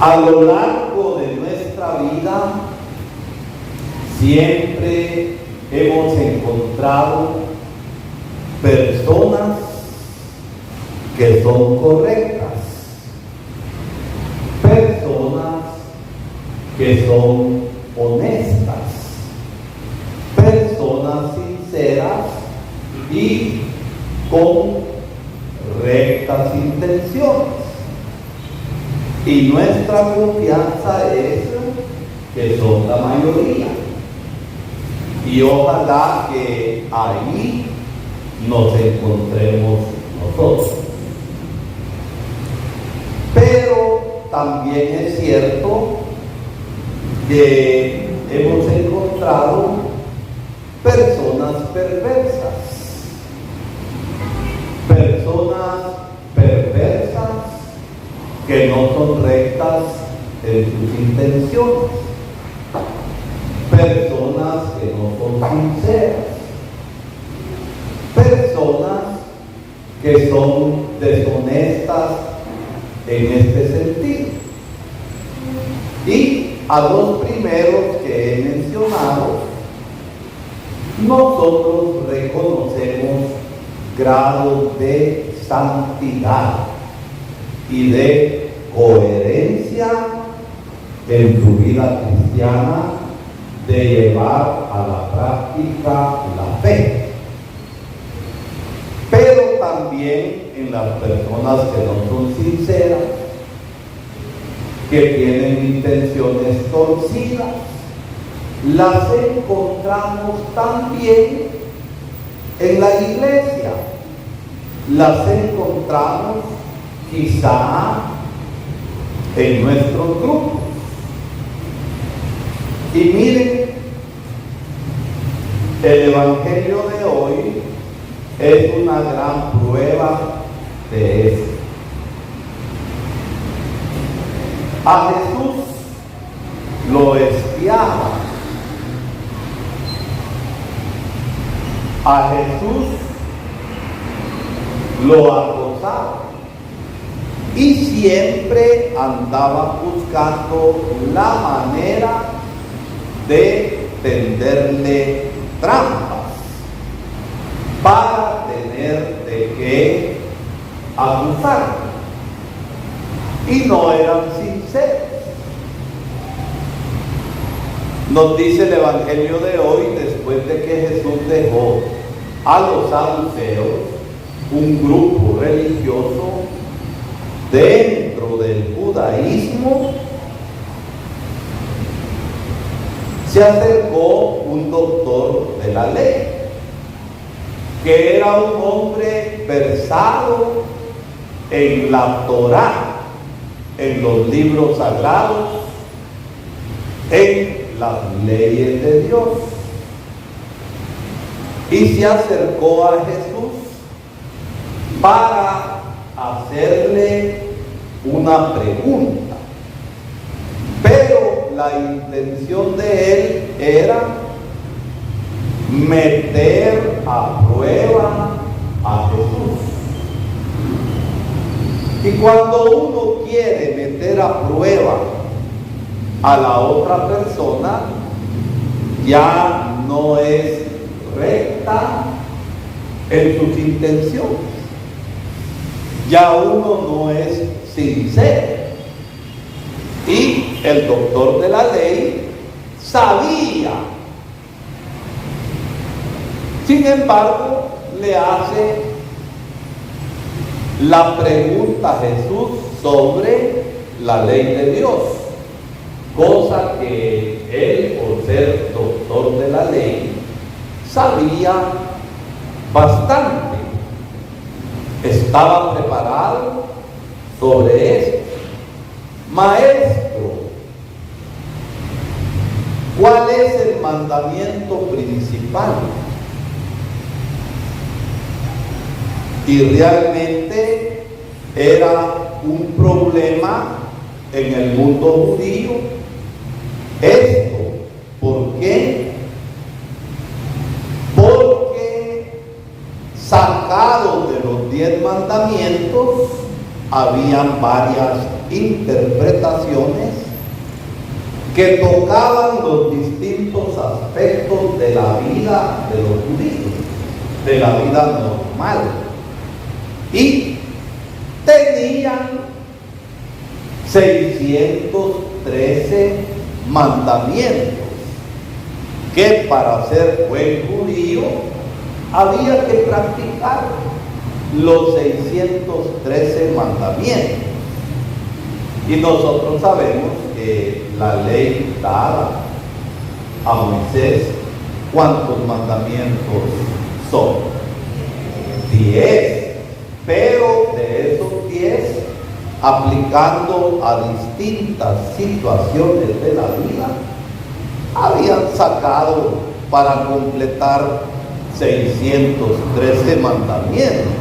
A lo largo de nuestra vida siempre hemos encontrado personas que son correctas, personas que son honestas, personas sinceras y con rectas intenciones. Y nuestra confianza es que son la mayoría. Y ojalá que ahí nos encontremos nosotros. Pero también es cierto que hemos encontrado personas perversas. Personas perversas que no son rectas en sus intenciones, personas que no son sinceras, personas que son deshonestas en este sentido. Y a los primeros que he mencionado, nosotros reconocemos grados de santidad y de coherencia en su vida cristiana, de llevar a la práctica la fe. Pero también en las personas que no son sinceras, que tienen intenciones torcidas, las encontramos también en la iglesia. Las encontramos quizá en nuestros grupos. Y miren, el Evangelio de hoy es una gran prueba de eso. A Jesús lo espiaban. A Jesús lo acosaban. Y siempre andaba buscando la manera de tenderle trampas para tener de qué acusarlo. Y no eran sinceros. Nos dice el Evangelio de hoy, después de que Jesús dejó a los saduceos, un grupo religioso dentro del judaísmo, se acercó un doctor de la ley, que era un hombre versado en la Torá, en los libros sagrados, en las leyes de Dios. Y se acercó a Jesús para hacerle una pregunta. Pero la intención de él era meter a prueba a Jesús. Y cuando uno quiere meter a prueba a la otra persona, ya no es recta en sus intenciones. Ya uno no es sincero. Y el doctor de la ley sabía. Sin embargo, le hace la pregunta a Jesús sobre la ley de Dios, cosa que él, por ser doctor de la ley, sabía bastante. Estaba preparado sobre esto. Maestro, ¿cuál es el mandamiento principal? Y realmente era un problema en el mundo judío esto. ¿Por qué? Porque sacado de los 10 mandamientos, habían varias interpretaciones que tocaban los distintos aspectos de la vida de los judíos, de la vida normal. Y tenían 613 mandamientos que para ser buen judío había que practicar los 613 mandamientos. Y nosotros sabemos que la ley dada a Moisés, ¿cuántos mandamientos son? 10. Pero de esos 10, aplicando a distintas situaciones de la vida, habían sacado para completar 613 mandamientos.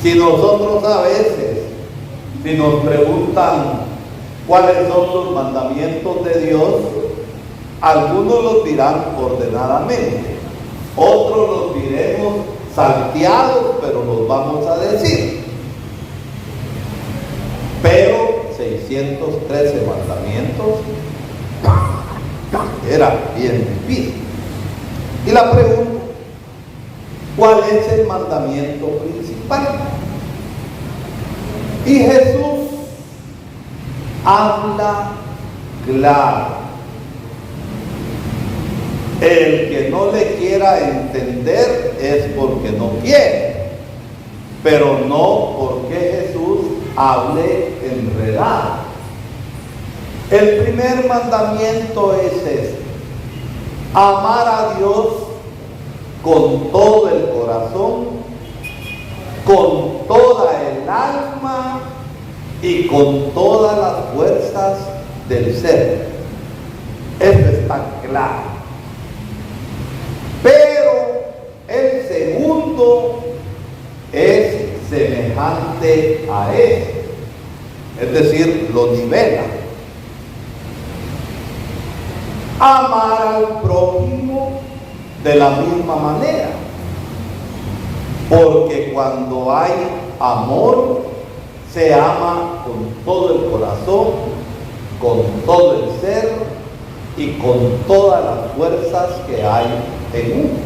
Si nosotros a veces, si nos preguntan cuáles son los mandamientos de Dios, algunos los dirán ordenadamente, otros los diremos salteados, pero los vamos a decir. Pero 613 mandamientos era bien difícil. Y la pregunta, ¿cuál es el mandamiento principal? Y Jesús habla claro. El que no le quiera entender es porque no quiere, pero no porque Jesús hable enredado. El primer mandamiento es este: amar a Dios con todo el corazón, con toda el alma y con todas las fuerzas del ser. Eso está claro. Pero el segundo es semejante a este, es decir, lo nivela. Amar al prójimo de la misma manera, porque cuando hay amor, se ama con todo el corazón, con todo el ser y con todas las fuerzas que hay en uno.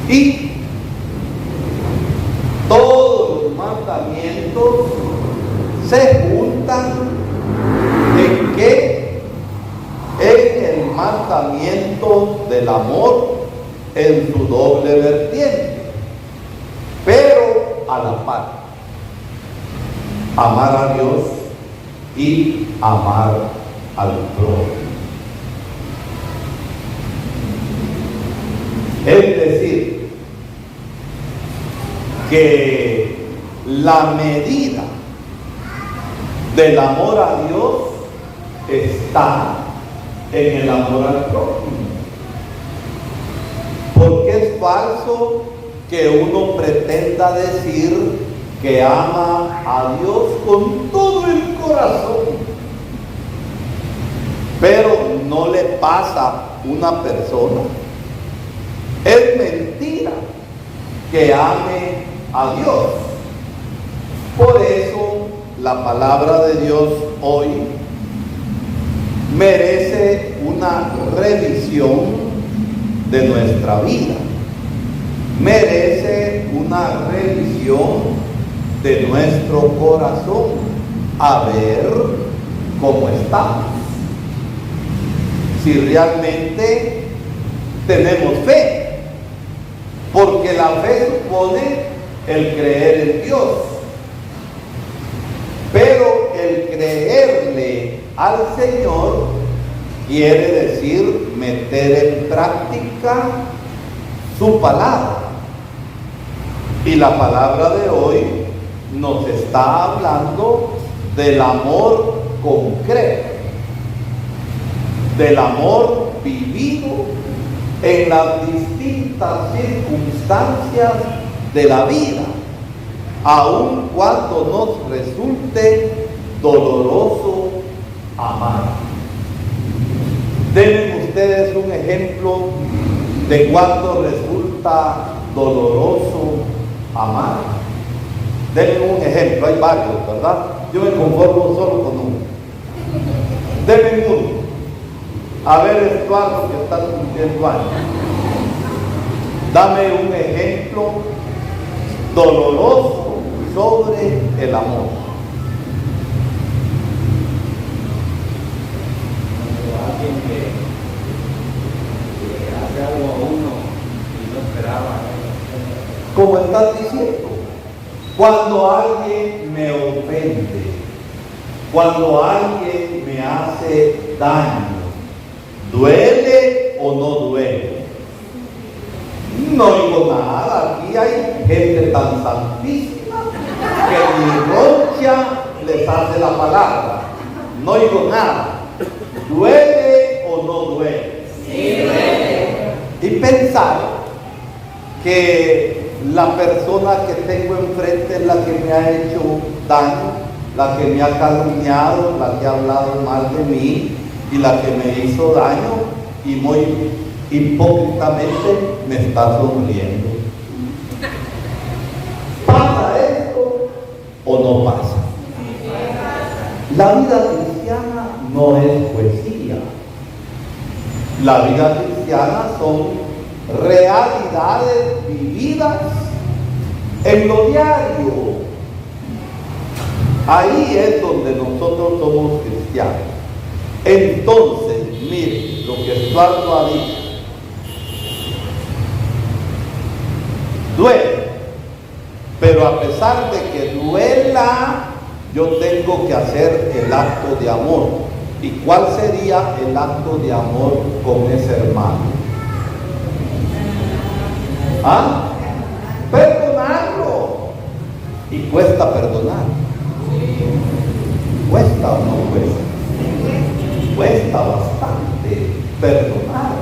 Y todos los mandamientos se juntan en que en el mandamiento del amor en su doble vertiente, pero a la par: amar a Dios y amar al prójimo. Es decir, que la medida del amor a Dios está en el amor al prójimo. Porque es falso que uno pretenda decir que ama a Dios con todo el corazón, pero no le pasa una persona. Es mentira que ame a Dios. Por eso la palabra de Dios hoy merece una revisión de nuestra vida, merece una revisión de nuestro corazón, a ver cómo estamos, si realmente tenemos fe, porque la fe supone el creer en Dios, pero el creerle al Señor quiere decir meter en práctica su palabra. Y la palabra de hoy nos está hablando del amor concreto, del amor vivido en las distintas circunstancias de la vida, aun cuando nos resulte doloroso amar. Denme ustedes un ejemplo de cuando resulta doloroso amar. Denme un ejemplo, hay varios, ¿verdad? Yo me conformo solo con uno. Denme uno. A ver, Estuardo, que está cumpliendo años. Dame un ejemplo doloroso sobre el amor. Alguien que hace algo a uno y no esperaba. Como estás diciendo, cuando alguien me ofende, cuando alguien me hace daño, ¿duele o no duele? No digo nada, aquí hay gente tan santísima que ni roncha les hace la palabra. No digo nada. ¿Duele o no duele? Sí, duele. Y pensar que la persona que tengo enfrente es la que me ha hecho daño, la que me ha calumniado, la que ha hablado mal de mí y la que me hizo daño y muy hipócritamente me está sonriendo. ¿Pasa esto o no pasa? La vida cristiana no es poesía. La vida cristiana son realidades vividas en lo diario. Ahí es donde nosotros somos cristianos. Entonces, mire lo que Estuardo ha dicho. Duele, pero a pesar de que duela, yo tengo que hacer el acto de amor. ¿Y cuál sería el acto de amor con ese hermano? ¿Ah? Perdonarlo. Y cuesta perdonar. ¿Cuesta o no cuesta? Cuesta bastante perdonar.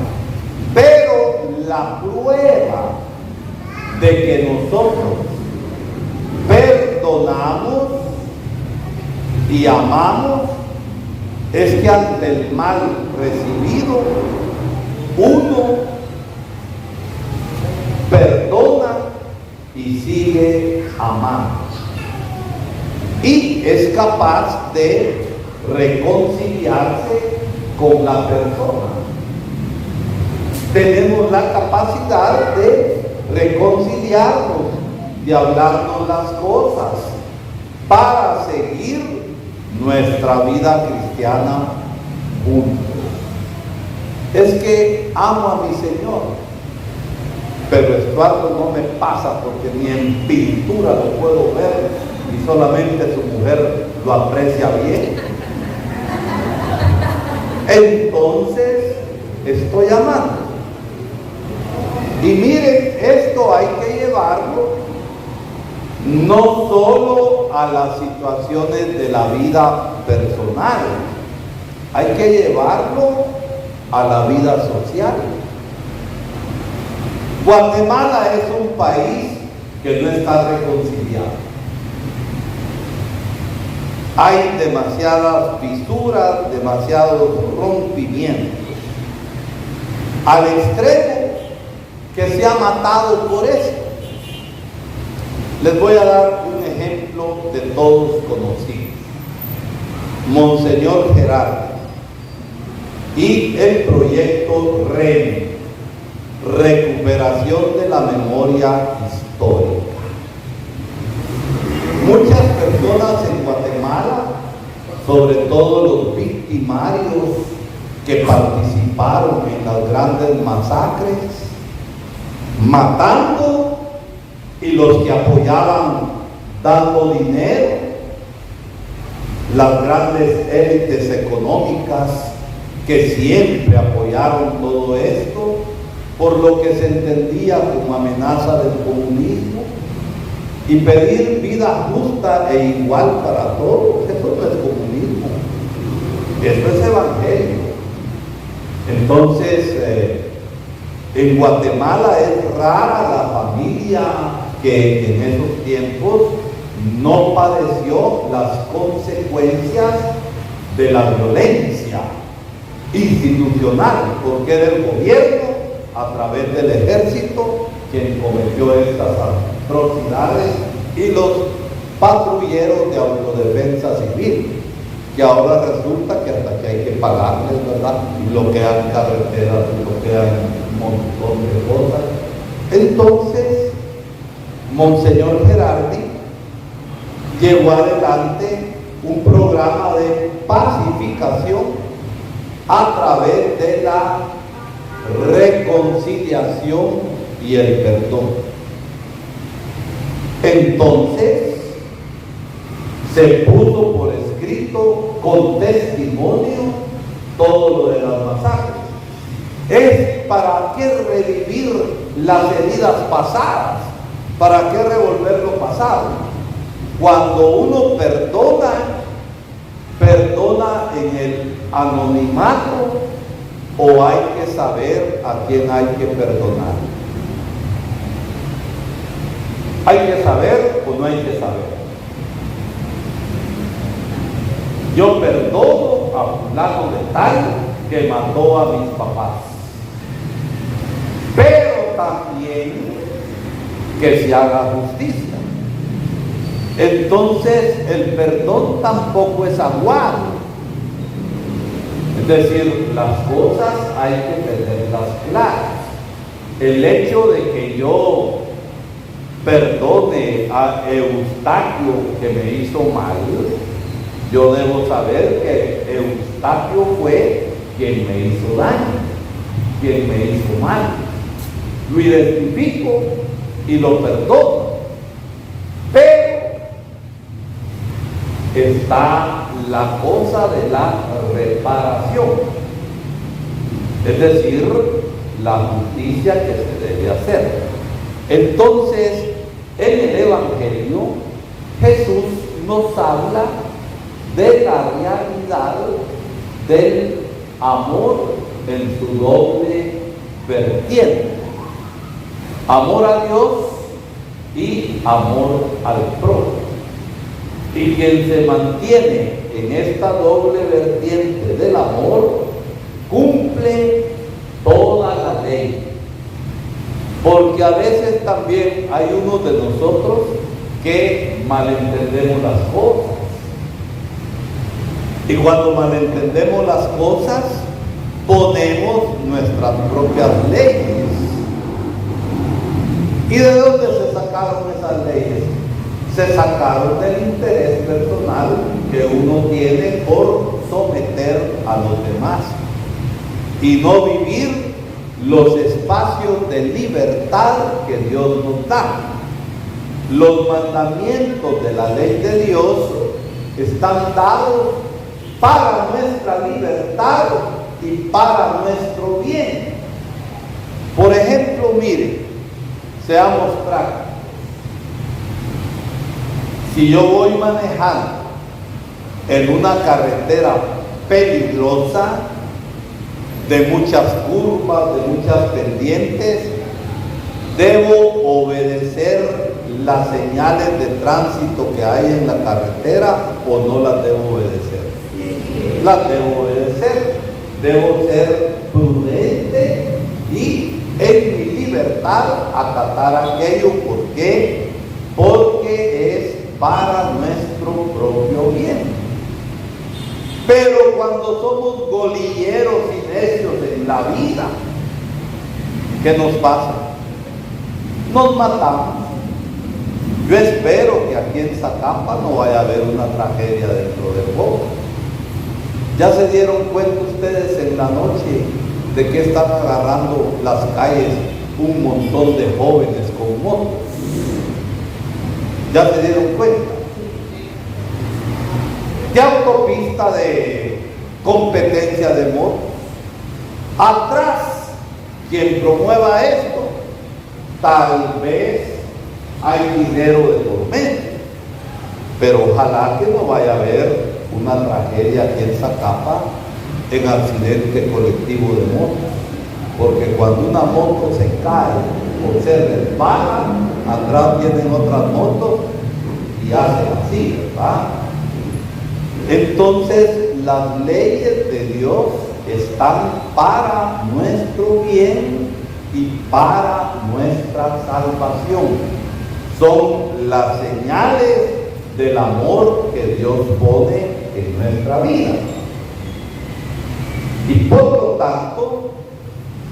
Pero la prueba de que nosotros perdonamos y amamos es que ante el mal recibido uno perdona y sigue amando y es capaz de reconciliarse con la persona. Tenemos la capacidad de reconciliarnos, de hablarnos las cosas para seguir nuestra vida cristiana juntos. Es que amo a mi Señor, pero Estuardo no me pasa porque ni en pintura lo puedo ver y solamente su mujer lo aprecia bien. Entonces estoy amando. Y miren, esto hay que llevarlo no solo a las situaciones de la vida personal, hay que llevarlo a la vida social. Guatemala es un país que no está reconciliado. Hay demasiadas fisuras, demasiados rompimientos, al extremo que se ha matado por eso. Les voy a dar un ejemplo de todos conocidos. Monseñor Gerardo y el proyecto REM, Recuperación de la Memoria Histórica. Muchas personas en Guatemala, sobre todo los victimarios que participaron en las grandes masacres, matando, y los que apoyaban dando dinero, las grandes élites económicas que siempre apoyaron todo esto, por lo que se entendía como amenaza del comunismo, y pedir vida justa e igual para todos. Eso no es comunismo, eso es evangelio. Entonces, en Guatemala es rara la familia que en esos tiempos no padeció las consecuencias de la violencia institucional, porque era el gobierno a través del ejército quien cometió estas atrocidades y los patrulleros de autodefensa civil, que ahora resulta que hasta que hay que pagarles, ¿verdad? Y bloquean carreteras, bloquean un montón de cosas. Entonces, Monseñor Gerardi llevó adelante un programa de pacificación a través de la reconciliación y el perdón. Entonces, se puso por escrito con testimonio todo lo de las masacres. Es para qué revivir las heridas pasadas, para qué revolver lo pasado. Cuando uno perdona en el anonimato, o hay que saber a quién hay que perdonar. ¿Hay que saber o no hay que saber? Yo perdono a fulano de tal que mató a mis papás, pero también que se haga justicia. Entonces el perdón tampoco es aguado. Es decir, las cosas hay que tenerlas claras. El hecho de que yo perdone a Eustaquio que me hizo mal, yo debo saber que Eustaquio fue quien me hizo daño, quien me hizo mal. Lo identifico y lo perdono. Pero está la cosa de la reparación, es decir, la justicia que se debe hacer. Entonces, en el Evangelio, Jesús nos habla de la realidad del amor en su doble vertiente: amor a Dios y amor al prójimo. Y quien se mantiene en esta doble vertiente del amor cumple toda la ley. Porque a veces también hay unos de nosotros que malentendemos las cosas. Y cuando malentendemos las cosas, ponemos nuestras propias leyes. ¿Y de dónde se sacaron esas leyes? Se sacaron del interés personal que uno tiene por someter a los demás y no vivir los espacios de libertad que Dios nos da. Los mandamientos de la ley de Dios están dados para nuestra libertad y para nuestro bien. Por ejemplo, mire, seamos prácticos. Si yo voy manejando en una carretera peligrosa, de muchas curvas, de muchas pendientes, debo obedecer las señales de tránsito que hay en la carretera o no las debo obedecer. Las debo obedecer. Debo ser prudente y en mi libertad acatar aquello. ¿Por qué? Porque es para nuestro propio bien. Pero cuando somos golilleros y necios en la vida, ¿qué nos pasa? Nos matamos. Yo espero que aquí en Zacapa no vaya a haber una tragedia dentro de poco. ¿Ya se dieron cuenta ustedes en la noche de que están agarrando las calles un montón de jóvenes con motos? ¿Ya se dieron cuenta? ¿Qué autopista de competencia de motos? Atrás, quien promueva esto, tal vez hay dinero de por medio, pero ojalá que no vaya a haber una tragedia aquí en Zacapa en accidente colectivo de motos, porque cuando una moto se cae o se resbala, atrás vienen otras motos y hacen así, ¿verdad? Entonces, las leyes de Dios están para nuestro bien y para nuestra salvación. Son las señales del amor que Dios pone en nuestra vida. Y por lo tanto,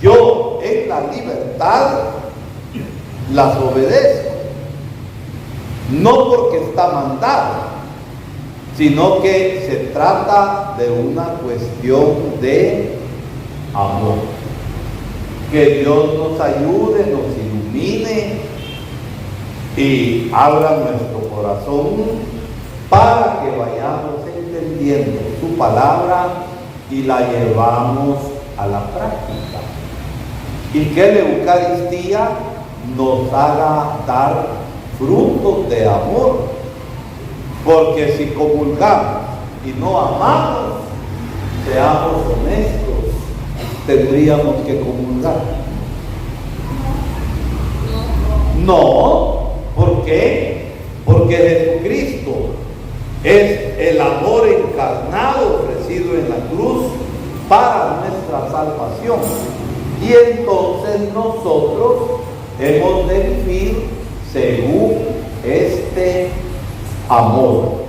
yo en la libertad las obedezco. No porque está mandado, sino que se trata de una cuestión de amor. Que Dios nos ayude, nos ilumine y abra nuestro corazón para que vayamos entendiendo su palabra y la llevamos a la práctica. Y que la Eucaristía nos haga dar frutos de amor. Porque si comulgamos y no amamos, seamos honestos, tendríamos que comulgar. No, ¿por qué? Porque Jesucristo es el amor encarnado ofrecido en la cruz para nuestra salvación. Y entonces nosotros hemos de vivir según este amor.